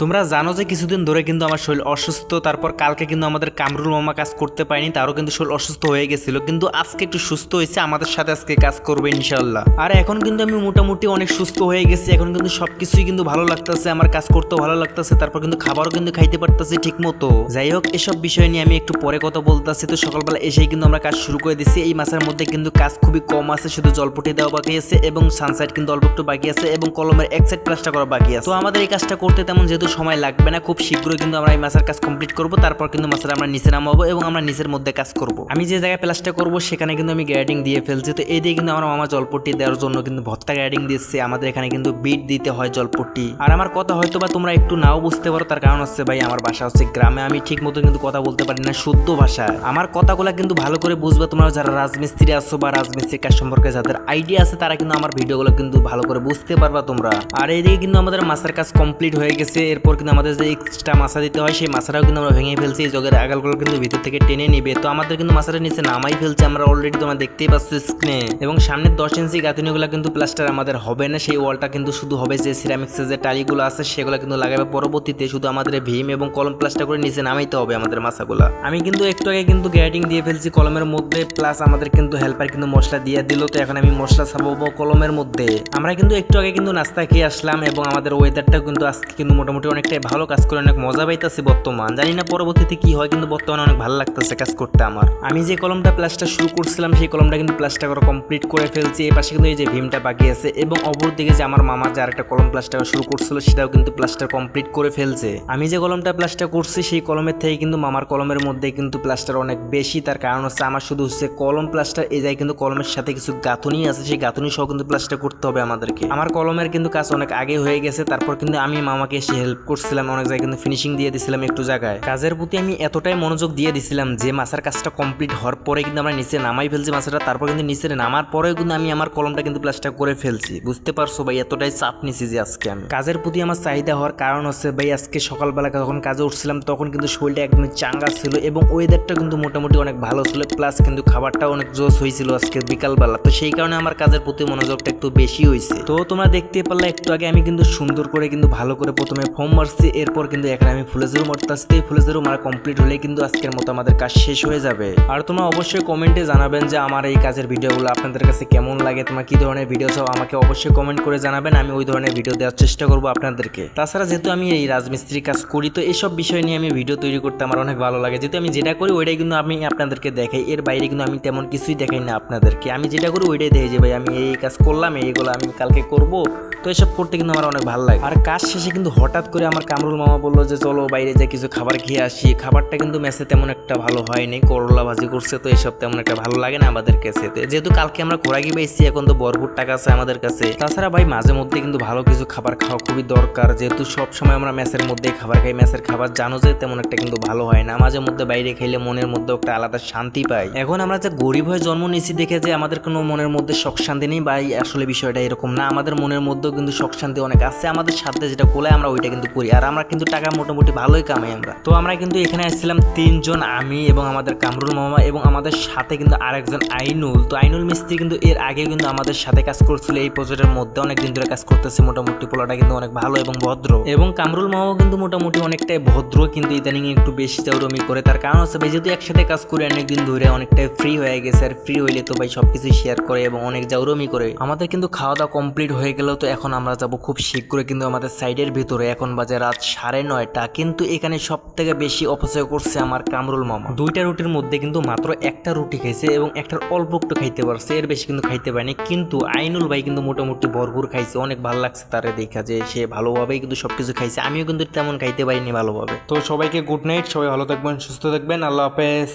তোমরা জানো যে কিছুদিন ধরে কিন্তু আমার শরীর অসুস্থ, তারপর কালকে কিন্তু আমাদের কামরুল মামা কাজ করতে পারেনি, তারও কিন্তু শরীর অসুস্থ হয়ে গেছিল, কিন্তু আজকে একটু সুস্থ হয়েছে, আমাদের সাথে আজকে কাজ করবে ইনশাল্লাহ। আর এখন কিন্তু আমি মোটামুটি অনেক সুস্থ হয়ে গেছি, এখন কিন্তু সবকিছুই কিন্তু ভালো লাগতেছে, আমার কাজ করতেও ভালো লাগতেছে, তারপর কিন্তু খাবারও কিন্তু খাইতে পারতেছি ঠিক মতো। যাই হোক, এসব বিষয় নিয়ে আমি একটু পরে কথা বলতেছি। তো সকালবেলা এসেই কিন্তু আমরা কাজ শুরু করে দিচ্ছি। এই মাসের মধ্যে কিন্তু কাজ খুবই কম আছে, শুধু জলপটি দেওয়া বাকি আছে এবং সানসাইড কিন্তু অল্প একটু বাকি আছে এবং কলমের এক সাইড প্লাস্টার করা বাকি আছে। তো আমাদের এই কাজটা করতে তেমন যেহেতু সময় লাগবে না, খুব শীঘ্রই কিন্তু আমরা এই মাছের কাজ কমপ্লিট করব, তারপর কিন্তু মাছের আমরা নিচে নামাবো এবং আমরা নিচের মধ্যে কাজ করব। আমি যে জায়গায় প্লাস্টার করব সেখানে কিন্তু আমি গ্যাডিং দিয়ে ফেলছি। তো এই দিয়ে কিন্তু আমার মামা জলপট্টি দেওয়ার জন্য কিন্তু ভত্তা গ্যাডিং দিচ্ছে। আমাদের এখানে কিন্তু বিট দিতে হয় জলপট্টি। আর আমার কথা হয়তো বা তোমরা একটু নাও বুঝতে পারো, তার কারণ হচ্ছে ভাই আমার বাসা হচ্ছে গ্রামে, আমি ঠিক মতো কিন্তু কথা বলতে পারি না শুদ্ধ ভাষায়। আমার কথাগুলো কিন্তু ভালো করে বুঝবে তোমরা যারা রাজমিস্ত্রি আছো বা রাজমিস্ত্রির কাজ সম্পর্কে যাদের আইডিয়া আছে, তারা কিন্তু আমার ভিডিওগুলো কিন্তু ভালো করে বুঝতে পারবা তোমরা। আর এইদিকে কিন্তু আমাদের মাছের কাজ কমপ্লিট হয়ে গেছে। এরপর কিন্তু আমাদের যে এক্সট্রা মাছা দিতে হয় সেই মাছাটাও কিন্তু আমরা ভেঙে ফেলছি। এই জগের আগালগুলো কিন্তু ভিতর থেকে টেনে নিবে। তো আমাদের কিন্তু মাছাটা নিচে নামাই ফেলছে আমরা অলরেডি, তোমরা দেখতেই পাচ্ছ স্ক্রিনে। এবং সামনের 10 ইঞ্চি গাঁথনিগুলো কিন্তু প্লাস্টার আমাদের হবে না, সেই ওয়ালটা কিন্তু শুধু হবে যে সিরামিক্সের যে টালিগুলো আছে সেগুলো কিন্তু লাগাবে পরবর্তীতে। শুধু আমাদের ভীম এবং কলম প্লাস্টার করে নিচে নামাইতে হবে আমাদের মাছাগুলো। আমি কিন্তু একটু আগে কিন্তু গ্যাটিং দিয়ে ফেলছি কলমের মধ্যে, প্লাস আমাদের কিন্তু হেল্পার কিন্তু মশলা দিয়ে দিল। তো এখন আমি মশলা ছাপাবো কলমের মধ্যে। আমরা কিন্তু একটু আগে কিন্তু নাস্তা খেয়ে আসলাম এবং আমাদের ওয়েদারটাও কিন্তু আজকে কিন্তু মোটামুটি অনেকটাই ভালো, কাজ করে অনেক মজা পাইতেছি বর্তমান। জানি না পরবর্তীতে কি হয়, কিন্তু বর্তমানে অনেক ভালো লাগতেছে কাজ করতে আমার। আমি যে কলমটা প্লাস্টার শুরু করছিলাম সেই কলমটা কিন্তু প্লাস্টার করা কমপ্লিট করে ফেলছি। এই পাশে কিন্তু এই যে ভীমটা বাকি আছে এবং অপর দিকে যে আমার মামা যে আরেকটা কলম প্লাস্টার শুরু করছিল সেটাও কিন্তু প্লাস্টার কমপ্লিট করে ফেলছে। আমি যে কলমটা প্লাস্টার করছি সেই কলমের থেকে কিন্তু মামার কলমের মধ্যে কিন্তু প্লাস্টার অনেক বেশি, তার কারণ হচ্ছে আমার শুধু হচ্ছে কলম প্লাস্টার, এই জায়গায় কিন্তু কলমের সাথে কিছু গাঁথনি আছে, সেই গাঁথনি সহ কিন্তু প্লাস্টার করতে হবে আমাদেরকে। আমার কলমের কিন্তু কাজ অনেক আগে হয়ে গেছে, তারপর কিন্তু আমি মামাকে এসে হেল্প করছিলাম, অনেক জায়গায় কিন্তু ফিনিশিং দিয়ে দিছিলাম একটু জায়গায়। কাজের প্রতি আমি এতটাই মনোযোগ দিয়ে দিছিলাম যে মাছের কাজটা কমপ্লিট হওয়ার পরে কিন্তু আমরা নিচে নামাই ফেলছি মাছটা, তারপর কিন্তু নিচে নামার পরেও কিন্তু আমি আমার কলমটা কিন্তু প্লাস্টার করে ফেলছি। বুঝতে পারছো ভাই, এতটাই চাপ নিছি যে আজকে আমি কাজের প্রতি আমার চাহিদা হওয়ার কারণ হচ্ছে ভাই আজকে সকালবেলা যখন কাজে উঠছিলাম তখন কিন্তু শরীরটা একদমই চাঙ্গা ছিল এবং ওয়েদারটা কিন্তু মোটামুটি অনেক ভালো ছিল, প্লাস কিন্তু খাবারটাও অনেক জোশ হয়েছিল আজকে বিকালবেলা। তো সেই কারণে আমার কাজের প্রতি মনোযোগটা একটু বেশি হয়েছে। তো তোমরা দেখতে পারলে একটু আগে আমি কিন্তু সুন্দর করে কিন্তু ভালো করে প্রথমে ফোম মারছি, এরপর কিন্তু এখানে আমি ফুলে জেরো মারতেছি। এই ফুলে জেরো মারা কমপ্লিট হলে কিন্তু আজকের মতো আমাদের কাজ শেষ হয়ে যাবে। আর তোমরা অবশ্যই কমেন্টে জানাবেন যে আমার এই কাজের ভিডিওগুলো আপনাদের কাছে কেমন লাগে, তোমরা কি ধরনের ভিডিও চাও আমাকে অবশ্যই কমেন্ট করে জানাবেন, আমি ওই ধরনের ভিডিও দেওয়ার চেষ্টা করবো আপনাদেরকে। তাছাড়া যেহেতু আমি এই রাজমিস্ত্রি কাজ করি, তো এইসব বিষয় নিয়ে আমি ভিডিও তৈরি করতে আমার অনেক ভালো লাগে। যেহেতু আমি যেটা করি ওইটাই কিন্তু আমি আপনাদেরকে দেখাই, এর বাইরে কিন্তু আমি তেমন কিছুই দেখাই না আপনাদেরকে। আমি যেটা করি ওইটাই দেখি যে ভাই আমি এই কাজ করলাম, এইগুলো আমি কালকে করব। তো এসব করতে কিন্তু আমার অনেক ভালো লাগে। আর কাজ শেষে কিন্তু হঠাৎ করে আমার কামরুল মামা বললো যে চলো বাইরে যে কিছু খাবার খেয়ে আসি। খাবারটা কিন্তু মেসে তেমন একটা ভালো হয়নি, করলা ভাজি করছে, তো এসব তেমন একটা ভালো লাগে না আমাদের কাছে। যেহেতু কালকে আমরা ঘোরাঘুরি পেয়েছি, এখন তো ভরপুর টাকা আছে আমাদের কাছে। তাছাড়া ভাই মাঝে মধ্যে কিন্তু ভালো কিছু খাবার খাওয়া খুবই দরকার, যেহেতু সব সময় আমরা মেসের মধ্যেই খাবার খাই। মেসের খাবার জানো যে তেমন একটা কিন্তু ভালো হয় না, মাঝে মধ্যে বাইরে খাইলে মনের মধ্যে একটা আলাদা শান্তি পাই। এখন আমরা যে গরিব হয়ে জন্ম নিয়েছি দেখে যে আমাদের কোনো মনের মধ্যে শখ শান্তি নেই, ভাই আসলে বিষয়টা এরকম না। আমাদের মনের মধ্যেও কিন্তু শখ শান্তি অনেক আছে, আমাদের সাথে যেটা কোলায় আমরা ওইটা কিন্তু করি। আর আমরা কিন্তু টাকা মোটামুটি ভালোই কামাই আমরা। তো আমরা কিন্তু এখানে আসছিলাম 3 জন, আমি এবং আমাদের কামরুল মামা এবং আমাদের সাথে কিন্তু আরেকজন আইনুল। তো আইনুল মিস্ত্রি কিন্তু এর আগে কিন্তু আমাদের সাথে কাজ করছিল এই প্রজেক্টের মধ্যে, অনেকদিন ধরে কাজ করতেছে। মোটামুটি পোলাটা কিন্তু অনেক ভালো এবং ভদ্র, এবং কামরুল মামাও কিন্তু মোটামুটি অনেকটাই ভদ্র, কিন্তু ইদানিং একটু বেশি জাউরমি করে। তার কারণ হচ্ছে ভাই যেহেতু একসাথে কাজ করে অনেকদিন ধরে অনেকটাই ফ্রি হয়ে গেছে, আর ফ্রি হইলে তো ভাই সবকিছু শেয়ার করে এবং অনেক জাউরমি করে। আমাদের কিন্তু খাওয়া দাওয়া কমপ্লিট হয়ে গেল, তো এখন আমরা যাবো খুব শীঘ্রই কিন্তু আমাদের সাইডের ভিতরে। এখন বাজে রাত 9:30, কিন্তু এখানে সব থেকে বেশি অপচয় করছে আমার কামরুল মামা। 2টা রুটির মধ্যে কিন্তু মাত্র একটা রুটি খাইছে এবং একটার অল্প একটু খাইতে পারছে, এর বেশি কিন্তু খাইতে পারেনি। কিন্তু আইনুল ভাই কিন্তু মোটামুটি ভরপুর খাইছে, অনেক ভালো লাগছে তারে দেখা যে সে ভালোভাবেই কিন্তু সবকিছু খাইছে। আমিও কিন্তু তেমন খাইতে পারিনি ভালোভাবে। তো সবাইকে গুড নাইট, সবাই ভালো থাকবেন, সুস্থ থাকবেন, আল্লাহ হাফেজ।